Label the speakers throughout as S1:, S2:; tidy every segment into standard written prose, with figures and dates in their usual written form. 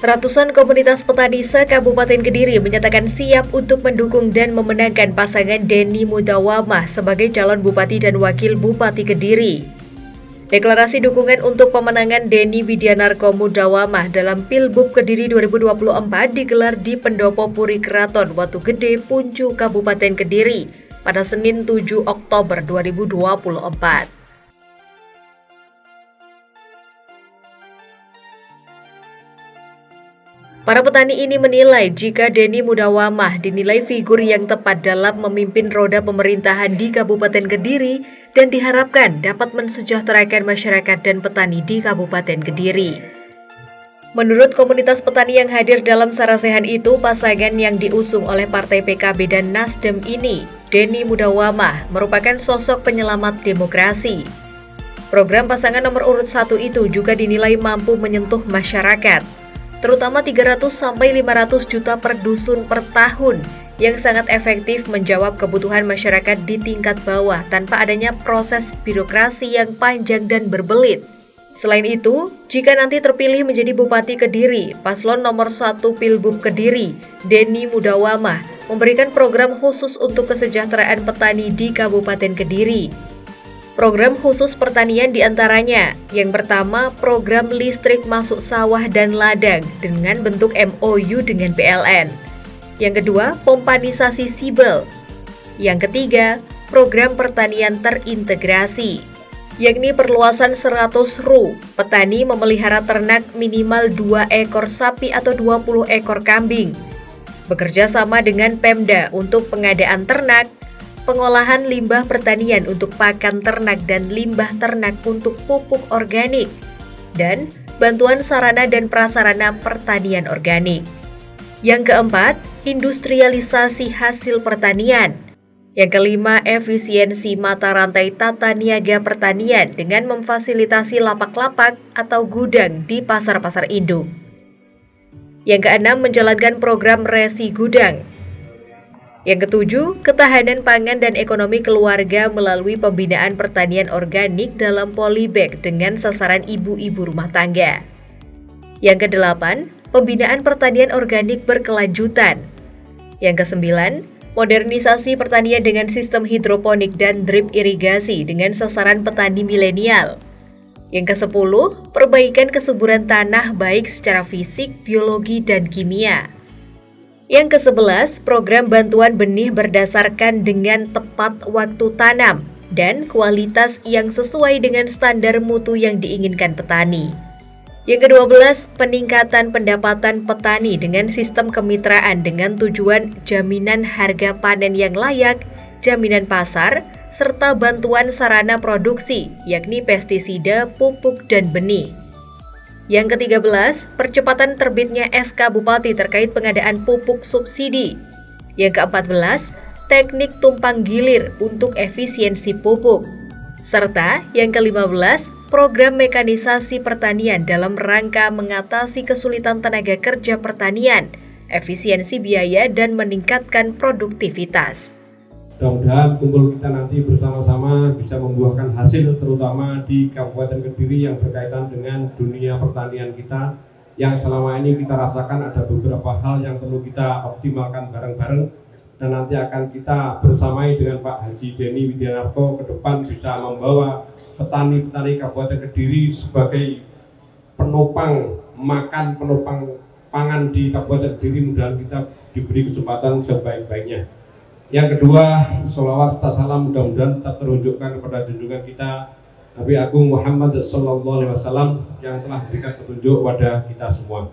S1: Ratusan komunitas petani se-Kabupaten Kediri menyatakan siap untuk mendukung dan memenangkan pasangan Denny Mudawamah sebagai calon Bupati dan Wakil Bupati Kediri. Deklarasi dukungan untuk pemenangan Denny Widianarko Mudawamah dalam Pilbub Kediri 2024 digelar di Pendopo Puri Keraton Watu Gede, Puncu, Kabupaten Kediri pada Senin 7 Oktober 2024. Para petani ini menilai jika Denny Mudawamah dinilai figur yang tepat dalam memimpin roda pemerintahan di Kabupaten Kediri dan diharapkan dapat mensejahterakan masyarakat dan petani di Kabupaten Kediri. Menurut komunitas petani yang hadir dalam sarasehan itu, pasangan yang diusung oleh Partai PKB dan Nasdem ini, Denny Mudawamah, merupakan sosok penyelamat demokrasi. Program pasangan nomor urut 1 itu juga dinilai mampu menyentuh masyarakat, terutama 300-500 juta per dusun per tahun, yang sangat efektif menjawab kebutuhan masyarakat di tingkat bawah tanpa adanya proses birokrasi yang panjang dan berbelit. Selain itu, jika nanti terpilih menjadi Bupati Kediri, paslon nomor 1 Pilbub Kediri, Denny Mudawamah, memberikan program khusus untuk kesejahteraan petani di Kabupaten Kediri. Program khusus pertanian diantaranya, yang pertama program listrik masuk sawah dan ladang dengan bentuk MOU dengan PLN. Yang kedua, pompanisasi sibel. Yang ketiga, program pertanian terintegrasi, yakni perluasan 100 ru, petani memelihara ternak minimal 2 ekor sapi atau 20 ekor kambing. Bekerja sama dengan Pemda untuk pengadaan ternak, pengolahan limbah pertanian untuk pakan ternak dan limbah ternak untuk pupuk organik, dan bantuan sarana dan prasarana pertanian organik. Yang keempat, industrialisasi hasil pertanian. Yang kelima, efisiensi mata rantai tata niaga pertanian dengan memfasilitasi lapak-lapak atau gudang di pasar-pasar induk. Yang keenam, menjalankan program resi gudang. Yang ketujuh, ketahanan pangan dan ekonomi keluarga melalui pembinaan pertanian organik dalam polybag dengan sasaran ibu-ibu rumah tangga. Yang kedelapan, pembinaan pertanian organik berkelanjutan. Yang kesembilan, modernisasi pertanian dengan sistem hidroponik dan drip irigasi dengan sasaran petani milenial. Yang kesepuluh, perbaikan kesuburan tanah baik secara fisik, biologi, dan kimia. Yang ke-11, program bantuan benih berdasarkan dengan tepat waktu tanam dan kualitas yang sesuai dengan standar mutu yang diinginkan petani. Yang ke-12, peningkatan pendapatan petani dengan sistem kemitraan dengan tujuan jaminan harga panen yang layak, jaminan pasar, serta bantuan sarana produksi, yakni pestisida, pupuk, dan benih. Yang ke-13, percepatan terbitnya SK Bupati terkait pengadaan pupuk subsidi. Yang ke-14, teknik tumpang gilir untuk efisiensi pupuk. Serta yang ke-15, program mekanisasi pertanian dalam rangka mengatasi kesulitan tenaga kerja pertanian, efisiensi biaya, dan meningkatkan produktivitas.
S2: Mudah-mudahan kumpul kita nanti bersama-sama bisa membuahkan hasil, terutama di Kabupaten Kediri yang berkaitan dengan dunia pertanian kita, yang selama ini kita rasakan ada beberapa hal yang perlu kita optimalkan bareng-bareng, dan nanti akan kita bersamai dengan Pak Haji Denny Widianarko ke depan bisa membawa petani-petani Kabupaten Kediri sebagai penopang makan, penopang pangan di Kabupaten Kediri. Mudah-mudahan kita diberi kesempatan sebaik-baiknya. Yang kedua, sholawat serta salam mudah-mudahan tetap terunjukkan kepada junjungan kita Nabi Agung Muhammad SAW yang telah berikan petunjuk kepada kita semua.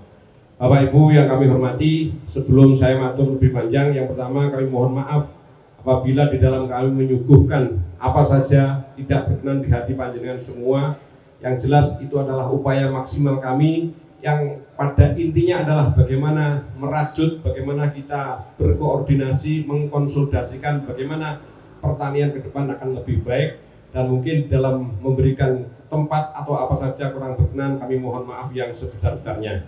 S2: Bapak Ibu yang kami hormati, sebelum saya matur lebih panjang, yang pertama kami mohon maaf apabila di dalam kami menyuguhkan apa saja tidak berkenan di hati panjenengan semua. Yang jelas itu adalah upaya maksimal kami yang pada intinya adalah bagaimana merajut, bagaimana kita berkoordinasi, mengkonsolidasikan bagaimana pertanian ke depan akan lebih baik, dan mungkin dalam memberikan tempat atau apa saja kurang berkenan kami mohon maaf yang sebesar-besarnya.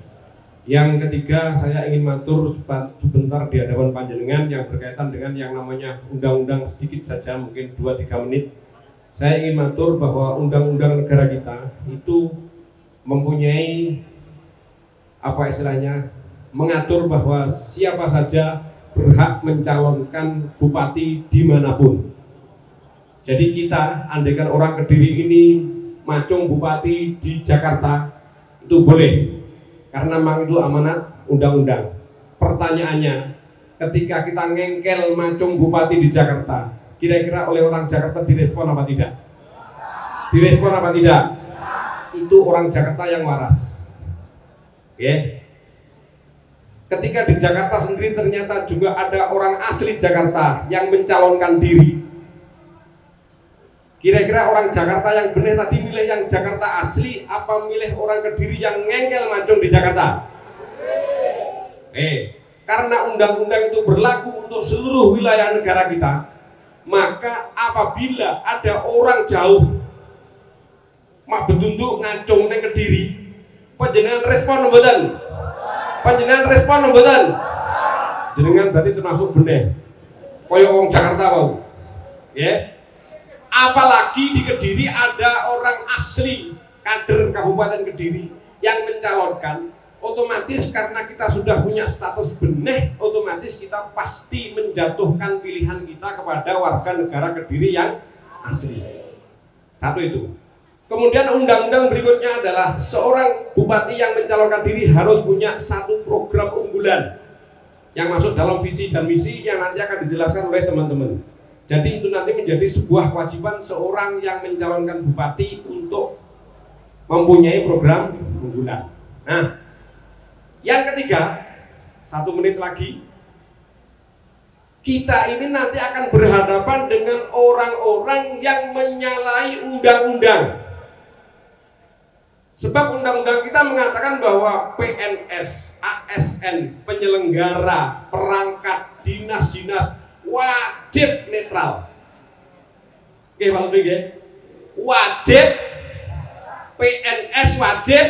S2: Yang ketiga, saya ingin matur sebentar di hadapan panjenengan yang berkaitan dengan yang namanya undang-undang, sedikit saja mungkin 2-3 menit. Saya ingin matur bahwa undang-undang negara kita itu mempunyai apa istilahnya, mengatur bahwa siapa saja berhak mencalonkan bupati dimanapun. Jadi kita, andaikan orang Kediri ini macung bupati di Jakarta, itu boleh, karena memang itu amanat undang-undang. Pertanyaannya, ketika kita ngengkel macung bupati di Jakarta, kira-kira oleh orang Jakarta direspon apa tidak? Direspon apa tidak? Itu orang Jakarta yang waras. Oke. Ketika di Jakarta sendiri ternyata juga ada orang asli Jakarta yang mencalonkan diri. Kira-kira orang Jakarta yang benar tadi milih yang Jakarta asli apa milih orang Kediri yang ngengkel macung di Jakarta? Karena undang-undang itu berlaku untuk seluruh wilayah negara kita, maka apabila ada orang jauh mak betunduk ngacung neng Kediri, panjenengan respon mboten? Panjenengan respon mboten? Jenengan berarti termasuk benih kaya wong Jakarta wau. Ya. Apalagi di Kediri ada orang asli kader Kabupaten Kediri yang mencalonkan, otomatis karena kita sudah punya status benih, otomatis kita pasti menjatuhkan pilihan kita kepada warga negara Kediri yang asli. Satu itu. Kemudian undang-undang berikutnya adalah seorang bupati yang mencalonkan diri harus punya satu program unggulan yang masuk dalam visi dan misi yang nanti akan dijelaskan oleh teman-teman. Jadi itu nanti menjadi sebuah kewajiban seorang yang mencalonkan bupati untuk mempunyai program unggulan. Nah, yang ketiga, 1 menit lagi, kita ini nanti akan berhadapan dengan orang-orang yang menyalahi undang-undang. Sebab undang-undang kita mengatakan bahwa PNS, ASN, penyelenggara, perangkat, dinas-dinas wajib netral. Oke, Pak Lutfi, wajib, PNS wajib,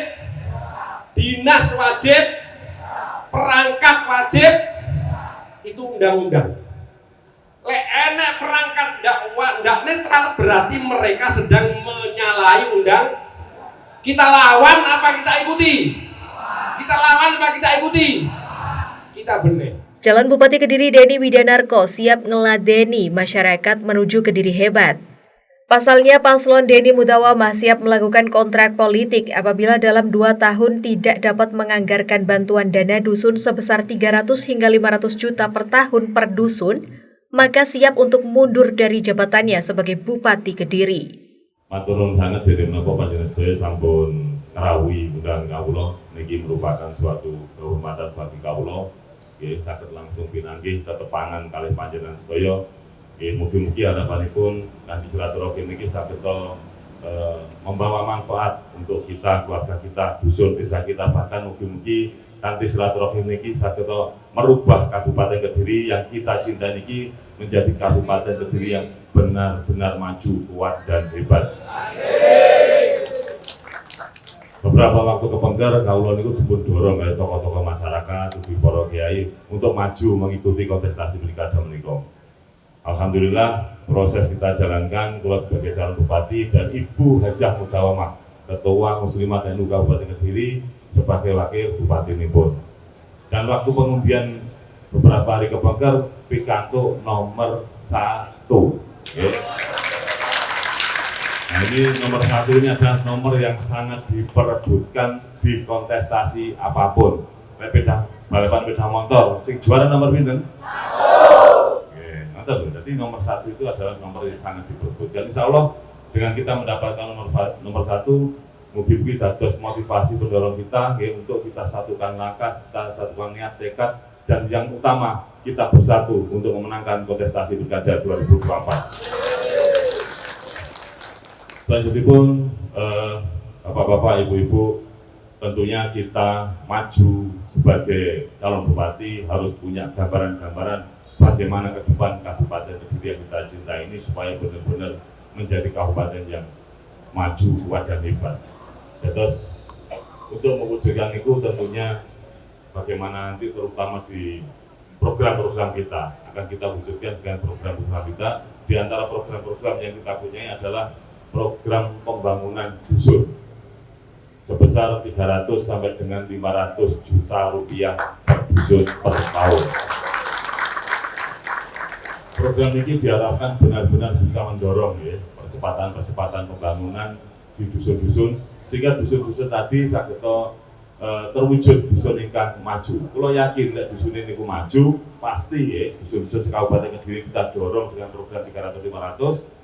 S2: dinas wajib, perangkat wajib, itu undang-undang. Lek enek perangkat ndak netral berarti mereka sedang menyalahi undang. Kita lawan apa kita ikuti? Kita lawan apa kita ikuti? Kita benar.
S1: Calon Bupati Kediri Denny Widanarko siap ngeladeni masyarakat menuju Kediri hebat. Pasalnya paslon Denny Mudawamah siap melakukan kontrak politik apabila dalam 2 tahun tidak dapat menganggarkan bantuan dana dusun sebesar 300 hingga 500 juta per tahun per dusun, maka siap untuk mundur dari jabatannya sebagai Bupati Kediri.
S3: Matur nuwun sanget dherek menapa panjenengan sedaya sampun ngrawuhi undangan kawula niki merupakan suatu kehormatan bagi kawula. Nggih saged langsung pinanggih tetepangan kalih panjenengan sedaya. Nggih mugi-mugi harapanipun kanthi silaturahim niki saged membawa manfaat untuk kita, keluarga kita, dusun desa kita, bahkan mugi-mugi kanthi silaturahim niki saged merubah Kabupaten Kediri yang kita cintai niki menjadi Kabupaten Kediri yang benar-benar maju, kuat dan hebat. Beberapa waktu kepengker kawula niku dipun dorong kali tokoh-tokoh masyarakat, ugi para kiai untuk maju mengikuti kontestasi pilkada menika. Alhamdulillah proses kita jalankan, kula sebagai calon bupati dan Ibu Hajah Mudawamah, Ketua Muslimat NU Kabupaten Kediri sebagai wakil bupati nipun. Dan waktu pengundian beberapa hari kepengker pikantuk nomor 1. Nah ini nomor 1 ini adalah nomor yang sangat diperebutkan di kontestasi apapun. Balapan sepeda motor, sing juara nomor pinten? 1. Jadi nomor 1 itu adalah nomor yang sangat diperebutkan. Insya Allah dengan kita mendapatkan nomor 1, mugi-mugi dados motivasi pendorong kita untuk kita satukan langkah, kita satukan niat, tekad, dan yang utama kita bersatu untuk memenangkan kontestasi pilkada 2024. Selanjutnya Bapak-bapak, Ibu-ibu, tentunya kita maju sebagai calon bupati harus punya gambaran-gambaran bagaimana ke depan Kabupaten Kediri yang kita cintai ini supaya benar-benar menjadi kabupaten yang maju, kuat dan hebat. Terus untuk mewujudkan itu tentunya bagaimana nanti terutama di program-program kita akan kita wujudkan dengan program-program kita. Di antara program-program yang kita punyai adalah program pembangunan dusun. sebesar 300 sampai dengan 500 juta rupiah per dusun per tahun. Program ini diharapkan benar-benar bisa mendorong ya, percepatan pembangunan di dusun-dusun, sehingga dusun-dusun tadi sageta terwujud dusun ingkang maju. Kalau yakin nek dusun ini maju, pasti ya dusun-dusun Kabupaten Kediri kita dorong dengan program 300-500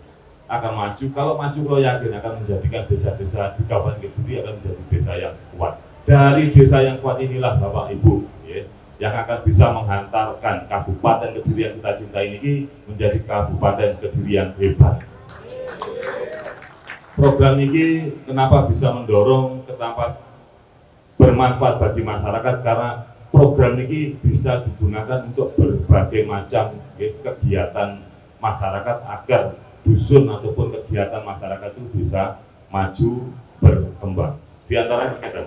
S3: akan maju. Kalau maju, kalau yakin akan menjadikan desa-desa di Kabupaten Kediri akan menjadi desa yang kuat. Dari desa yang kuat inilah Bapak Ibu ya, yang akan bisa menghantarkan Kabupaten Kediri yang kita cintai ini menjadi Kabupaten Kediri yang hebat. Program ini kenapa bisa mendorong, kenapa bermanfaat bagi masyarakat, karena program ini bisa digunakan untuk berbagai macam ya, kegiatan masyarakat agar dusun ataupun kegiatan masyarakat itu bisa maju berkembang. Di antaranya kita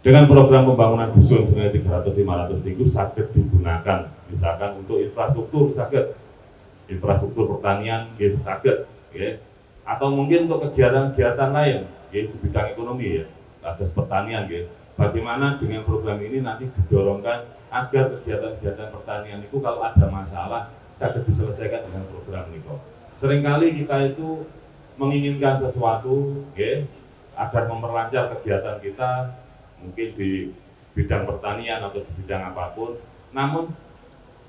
S3: dengan program pembangunan dusun senilai 300-500 itu sakit digunakan misalkan untuk infrastruktur sakit, infrastruktur pertanian gitu sakit ya, atau mungkin untuk kegiatan-kegiatan lain ya, di bidang ekonomi ya, atas pertanian ya. Bagaimana dengan program ini nanti didorongkan agar kegiatan-kegiatan pertanian itu kalau ada masalah sakit diselesaikan dengan program ini kok. Seringkali kita itu menginginkan sesuatu ya, agar memperlancar kegiatan kita mungkin di bidang pertanian atau di bidang apapun, namun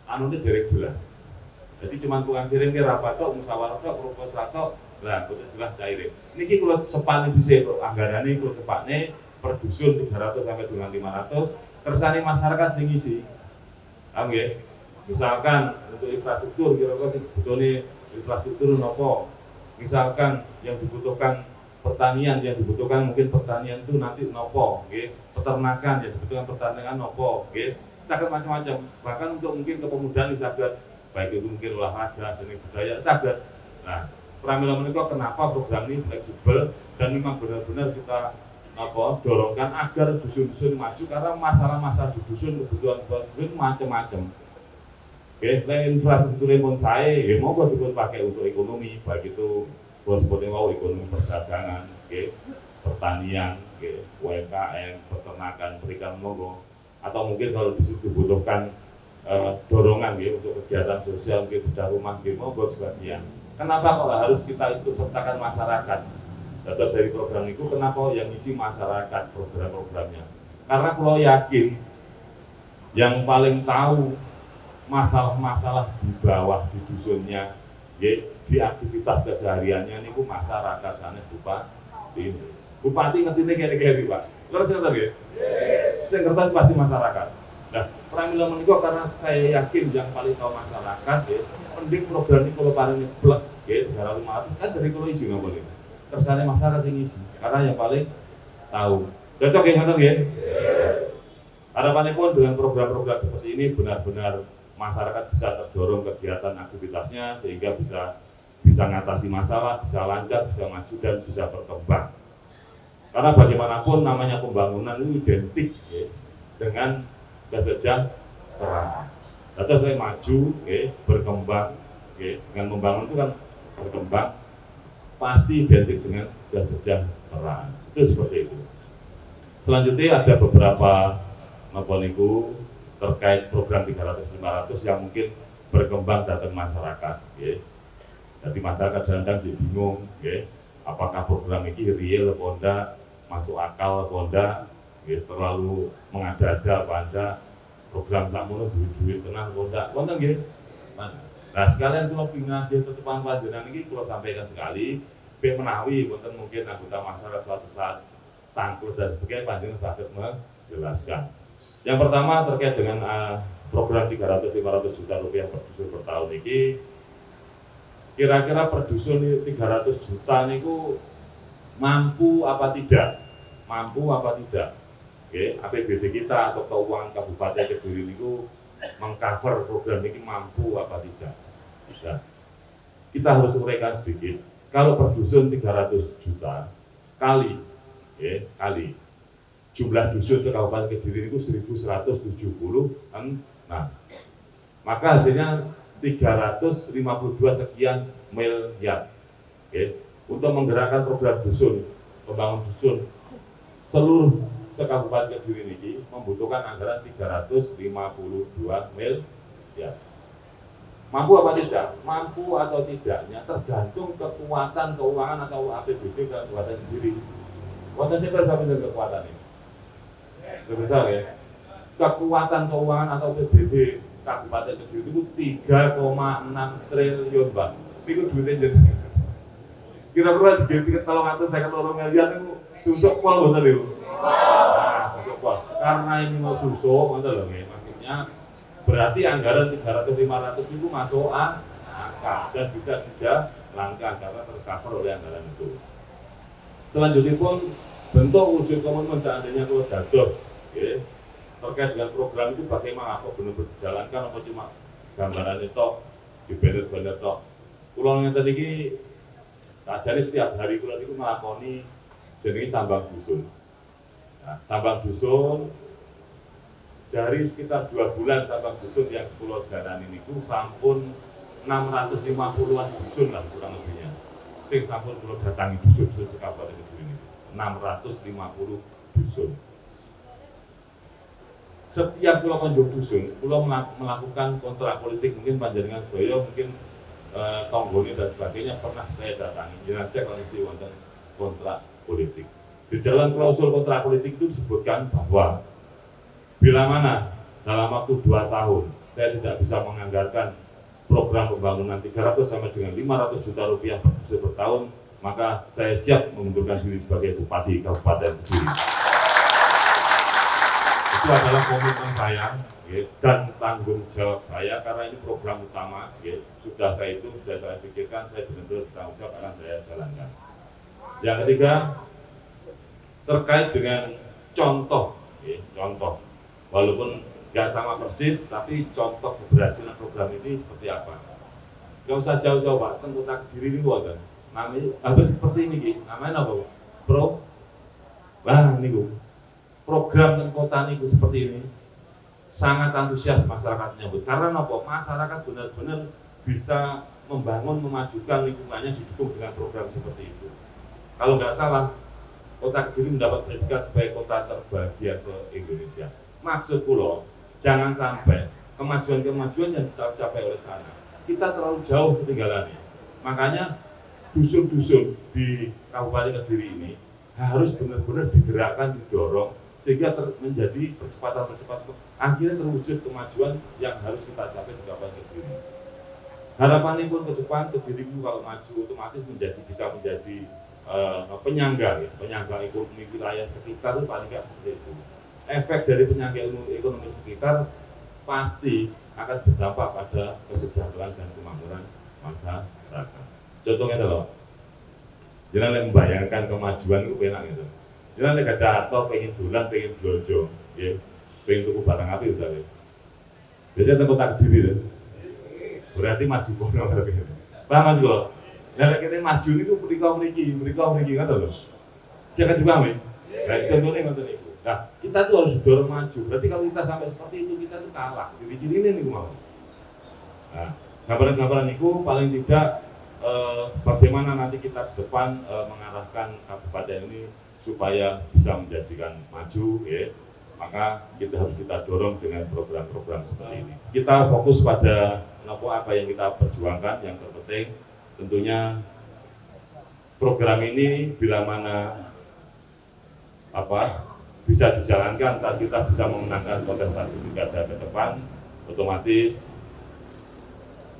S3: anunya direk jelas. Jadi cuma tukang kirim ke rapat tok, musyawarah tok, proposal tok, lah kudu jelas cair. Niki kalau sepane dhisik anggarane kalau cepatne per dusun 300 sampai dengan 500, kersane masyarakat sing ngisi. Paham nggih? Misalkan untuk infrastruktur kira-kira sing butuhne infrastruktur nopo, misalkan yang dibutuhkan pertanian, yang dibutuhkan mungkin pertanian itu nanti nopo, okay? Peternakan yang dibutuhkan pertanian nopo, okay? Sangat macam-macam. Bahkan untuk mungkin kepemudaan sangat, baik itu mungkin olahraga, seni budaya sangat. Nah, pramila menika kenapa program ini fleksibel dan memang benar-benar kita dorongkan agar dusun-dusun maju, karena masalah-masalah di dusun, kebutuhan dusun macam-macam. Oke, infrastruktur pun saya, ya mau dipun pakai untuk ekonomi, baik itu seperti mau ekonomi perdagangan, oke, pertanian, oke, UMKM, peternakan, perikanan monggo, atau mungkin kalau dibutuhkan dorongan, ya, untuk kegiatan sosial, mungkin bedah rumah, ya, monggo sebagian. Kenapa kok harus kita ikut sertakan masyarakat? Terus dari program itu, kenapa yang isi masyarakat program-programnya? Karena kalau yakin yang paling tahu masalah-masalah di bawah di dusunnya, ya, di aktivitas kesehariannya ini masyarakat sana bupati ngerti nih kayak Pak. Terus ngerti ya? Saya ngerti pasti masyarakat. Nah, pramila menika karena saya yakin yang paling tahu masyarakat, ya, mending program ini kalau paling plek, ya, 300 kan dari kalau isi nggak boleh. Kersane masyarakat yang isi, karena yang paling tahu. Cocok ya ngerti ya? Harapannya pun dengan program-program seperti ini benar-benar masyarakat bisa terdorong kegiatan aktivitasnya sehingga bisa ngatasi masalah, bisa lancar, bisa maju dan bisa berkembang. Karena bagaimanapun namanya pembangunan itu identik ya, dengan kesejahteraan. Terus saya maju, ya, berkembang, ya, dengan membangun itu kan berkembang pasti identik dengan kesejahteraan. Itu seperti itu. Selanjutnya ada beberapa nopoliku terkait program 300-500 yang mungkin berkembang datang masyarakat, ya. Jadi masyarakat kadang-kadang sih bingung, ya, apakah program ini real atau enggak, masuk akal atau enggak, ya, terlalu mengada-ada apa enggak, program sakmono duit-duit tenang atau enggak, wonten nggih. Nah, sekalian kula pingin tetepan panjenengan iki kula sampaikan sekali, ben menawi wonten mungkin anggota masyarakat suatu saat tangkrut dan sebagainya, panjenengan saged menjelaskan. Yang pertama terkait dengan program 300-500 juta rupiah per dusun per tahun ini, kira-kira per dusun 300 juta niku mampu apa tidak? Mampu apa tidak? Oke, APBD kita atau keuangan Kabupaten Kediri niku mengcover program ini mampu apa tidak? Nah, kita harus uraikan sedikit. Kalau per dusun 300 juta kali, ya, kali jumlah dusun di Kabupaten Kediri itu 1170 kan, nah maka hasilnya 352 sekian miliar, okay, untuk menggerakkan program dusun, membangun dusun seluruh sekabupaten Kediri ini membutuhkan anggaran 352 miliar. Mampu apa tidak? Mampu atau tidaknya tergantung kekuatan keuangan atau APBD Kabupaten Kediri. Wonten sinten sampeyan kekuatan ini? Besar ya. Kekuatan keuangan atau APBD Kabupaten Kediri itu 3,6 triliun, Pak. Niku duitnya jenengan. Kira-kira diganti kalau ngatur 52 miliar itu susuk pol betul itu. Nah, susuk pol. Karena ini mau susuk, betul loh ya. Maksudnya berarti anggaran 300-500 itu masuk angka dan bisa dijalankan karena tercover oleh anggaran itu. Selanjutnya pun bentuk wujud komitmen seandainya kalau dados, ya, terkait dengan program itu bagaimana, apa benar-benar dijalankan apa cuma gambaran itu di banner-banner tok. Kulo ngeten iki sajane setiap hari kulo niku nglakoni jenenge sambang dusun. Nah, sambang dusun dari sekitar 2 bulan sambang dusun yang Pulau Jaran ini ku sampun 650-an dusun lah kurang lebihnya. Sing sampun kulo datangi dusun-dusun sekabupaten Kediri ini 650 dusun. Setiap pulau konjung dusun, pulau melakukan kontrak politik, mungkin panjenengan sedaya, mungkin tonggone dan sebagainya pernah saya datangi. Jangan cek langsung wonten kontrak politik. Di dalam klausul kontrak politik itu disebutkan bahwa bila mana dalam waktu 2 tahun saya tidak bisa menganggarkan program pembangunan 300 sampai dengan 500 juta rupiah per tahun, maka saya siap mengundurkan diri sebagai Bupati Kabupaten Kediri. Itu adalah komitmen saya ya, dan tanggung jawab saya karena ini program utama ya, sudah saya pikirkan, saya benar-benar bertanggung jawab akan saya jalankan. Yang ketiga terkait dengan contoh ya, contoh walaupun nggak sama persis tapi contoh keberhasilan program ini seperti apa. Nggak usah jauh-jauh Pak, Kota Kediri ini kan namanya hampir seperti ini namanya apa Pak? Program dan kota niku seperti ini sangat antusias masyarakat menyambut karena nopo masyarakat benar-benar bisa membangun memajukan lingkungannya didukung dengan program seperti itu. Kalau nggak salah Kota Kediri mendapat predikat sebagai kota terbahagia se-Indonesia. Maksud pulau jangan sampai kemajuan-kemajuan yang dicapai oleh sana kita terlalu jauh ketinggalannya. Makanya dusun-dusun di Kabupaten Kediri ini harus benar-benar digerakkan, didorong sehingga menjadi percepatan akhirnya terwujud kemajuan yang harus kita capai di Kabupaten Kediri. Harapannya pun ke depan Kediri kalau maju otomatis bisa menjadi penyangga ekonomi wilayah sekitar itu paling nggak seperti itu. Efek dari penyangga ekonomi sekitar pasti akan berdampak pada kesejahteraan dan kemakmuran masyarakat. Contohnya adalah jangan membayangkan kemajuan itu enak gitu. Jangan nek data pengen dolan, pengen belanja, ya, pengen tuku barang api misalnya. Biasanya Kota Kediri tuh, berarti maju kono berarti. Paham Mas kalau? Nek kene maju niku mereka kan lho. Jangan dipahami. Nah, contohnya ngoten niku. Nah, kita tuh harus didorong maju. Berarti kalau kita sampai seperti itu kita tuh kalah. Ciri-ciri ini niku mau. Nah, gambaran-gambaran niku paling tidak bagaimana nanti kita ke depan mengarahkan kabupaten ini supaya bisa menjadikan maju ya, maka harus kita dorong dengan program-program seperti ini. Kita fokus pada apa yang kita perjuangkan, yang terpenting tentunya program ini bila mana bisa dijalankan saat kita bisa memenangkan kontestasi pilkada ke depan, otomatis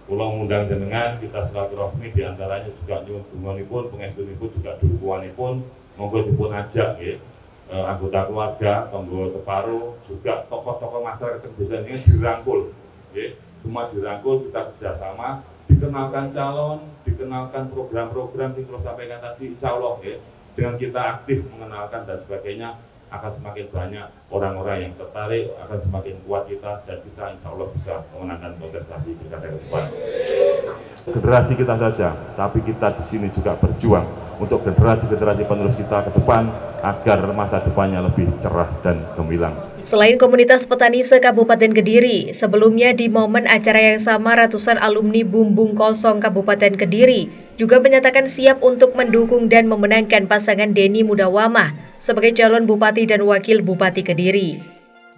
S3: pulau mengundang jenengan kita silaturahmi diantaranya juga nyuwun dungonipun, pengestunipun juga dukunganipun, monggo dipun ajak ya, anggota keluarga, tonggo teparo, juga tokoh-tokoh masyarakat desa ini dirangkul, ya, semua dirangkul kita kerjasama, dikenalkan calon, dikenalkan program-program yang terus sampaikan tadi, insya Allah ya, dengan kita aktif mengenalkan dan sebagainya akan semakin banyak orang-orang yang tertarik, akan semakin kuat kita dan kita insya Allah bisa memenangkan kontestasi pilkada ke depan. Generasi kita saja, tapi kita di sini juga berjuang untuk generasi-generasi penerus kita ke depan agar masa depannya lebih cerah dan gemilang.
S1: Selain komunitas petani se-Kabupaten Kediri, sebelumnya di momen acara yang sama ratusan alumni Bumbung Kosong Kabupaten Kediri juga menyatakan siap untuk mendukung dan memenangkan pasangan Denny Mudawamah sebagai calon Bupati dan Wakil Bupati Kediri.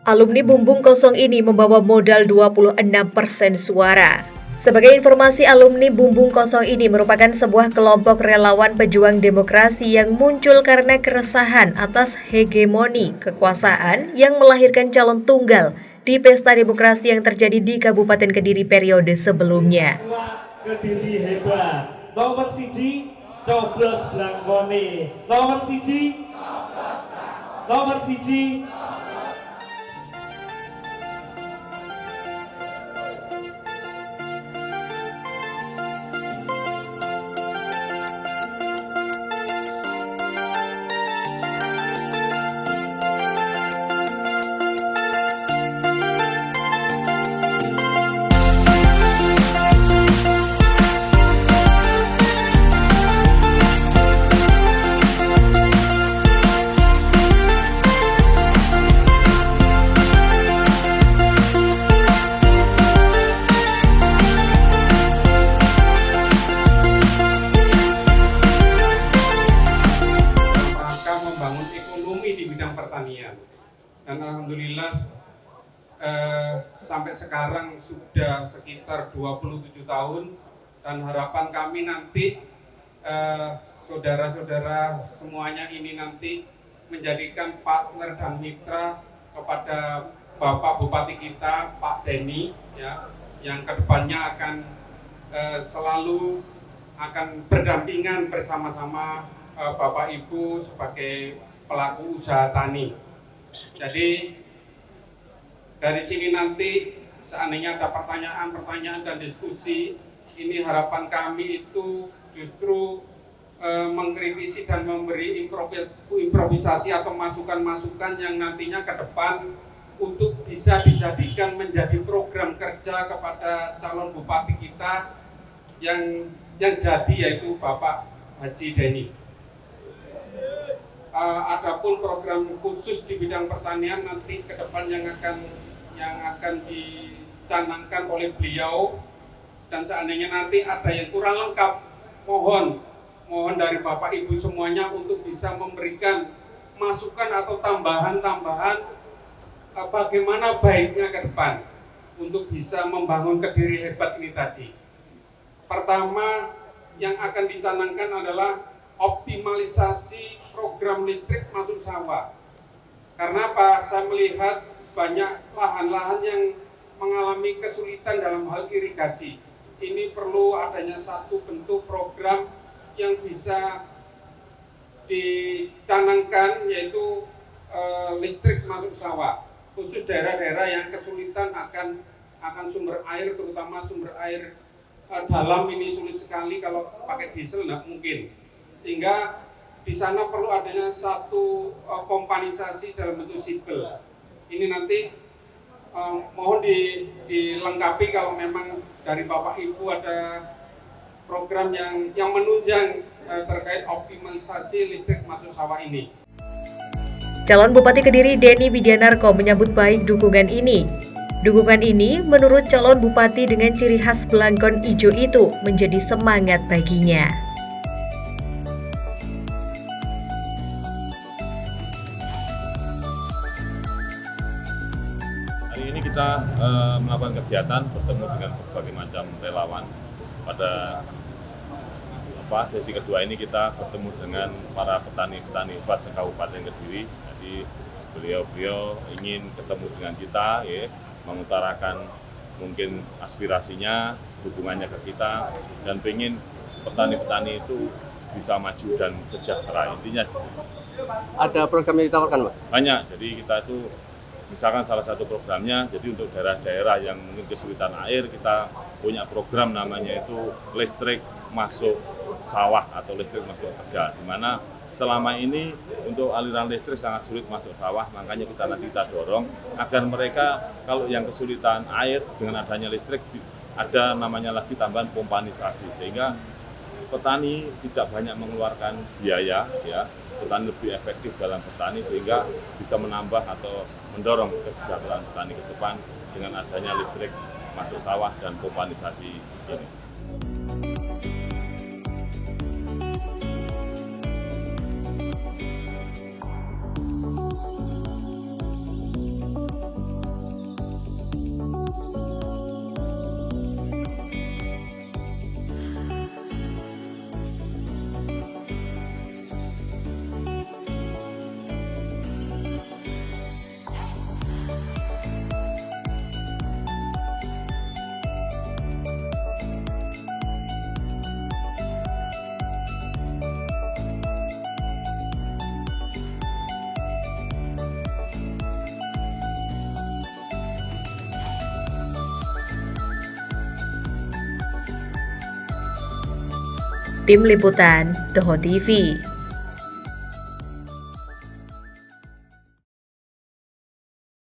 S1: Alumni Bumbung Kosong ini membawa modal 26% suara. Sebagai informasi, alumni Bumbung Kosong ini merupakan sebuah kelompok relawan pejuang demokrasi yang muncul karena keresahan atas hegemoni kekuasaan yang melahirkan calon tunggal di pesta demokrasi yang terjadi di Kabupaten Kediri periode sebelumnya.
S4: Kediri hebat. Nomor siji, coblos blangkone. Nomor siji.
S2: Pertanian, dan alhamdulillah sampai sekarang sudah sekitar 27 tahun, dan harapan kami nanti saudara-saudara semuanya ini nanti menjadikan partner dan mitra kepada Bapak Bupati kita, Pak Denny, ya, yang kedepannya akan selalu akan berdampingan bersama-sama Bapak Ibu sebagai pelaku usaha tani. Jadi dari sini nanti seandainya ada pertanyaan-pertanyaan dan diskusi, ini harapan kami itu justru mengkritisi dan memberi improvisasi atau masukan-masukan yang nantinya ke depan untuk bisa dijadikan menjadi program kerja kepada calon bupati kita yang jadi, yaitu Bapak Haji Denny. Adapun program khusus di bidang pertanian nanti ke depan yang akan dicanangkan oleh beliau, dan seandainya nanti ada yang kurang lengkap, mohon dari Bapak Ibu semuanya untuk bisa memberikan masukan atau tambahan-tambahan bagaimana baiknya ke depan untuk bisa membangun Kediri hebat ini tadi. Pertama yang akan dicanangkan adalah optimalisasi program listrik masuk sawah. Karena apa? Saya melihat banyak lahan-lahan yang mengalami kesulitan dalam hal irigasi. Ini perlu adanya satu bentuk program yang bisa dicanangkan, yaitu listrik masuk sawah. Khusus daerah-daerah yang kesulitan akan sumber air, terutama sumber air dalam ini sulit sekali, kalau pakai diesel nggak mungkin. Sehingga di sana perlu adanya satu kompanisasi dalam bentuk sipil. Ini nanti mohon dilengkapi kalau memang dari Bapak Ibu ada program yang menunjang terkait optimalisasi listrik masuk sawah ini.
S1: Calon Bupati Kediri Denny Widianarko menyambut baik dukungan ini. Dukungan ini menurut calon bupati dengan ciri khas belangkon ijo itu menjadi semangat baginya.
S3: Hari ini kita melakukan kegiatan bertemu dengan berbagai macam relawan. Pada sesi kedua ini kita bertemu dengan para petani-petani hebat se-Kabupaten Kediri. Jadi beliau ingin ketemu dengan kita, ya, mengutarakan mungkin aspirasinya, dukungannya ke kita, dan pengen petani-petani itu bisa maju dan sejahtera. Intinya
S5: ada program yang ditawarkan, Pak?
S3: banyak. Jadi kita itu misalkan salah satu programnya, jadi untuk daerah-daerah yang mungkin kesulitan air, kita punya program namanya itu listrik masuk sawah atau listrik masuk tegal, di mana selama ini untuk aliran listrik sangat sulit masuk sawah. Makanya kita dorong agar mereka kalau yang kesulitan air, dengan adanya listrik ada namanya lagi tambahan pompanisasi, sehingga petani tidak banyak mengeluarkan biaya, ya, petani lebih efektif dalam bertani sehingga bisa menambah atau mendorong kesejahteraan petani ke depan dengan adanya listrik masuk sawah dan pompanisasi ini.
S1: Tim Liputan, Toho TV.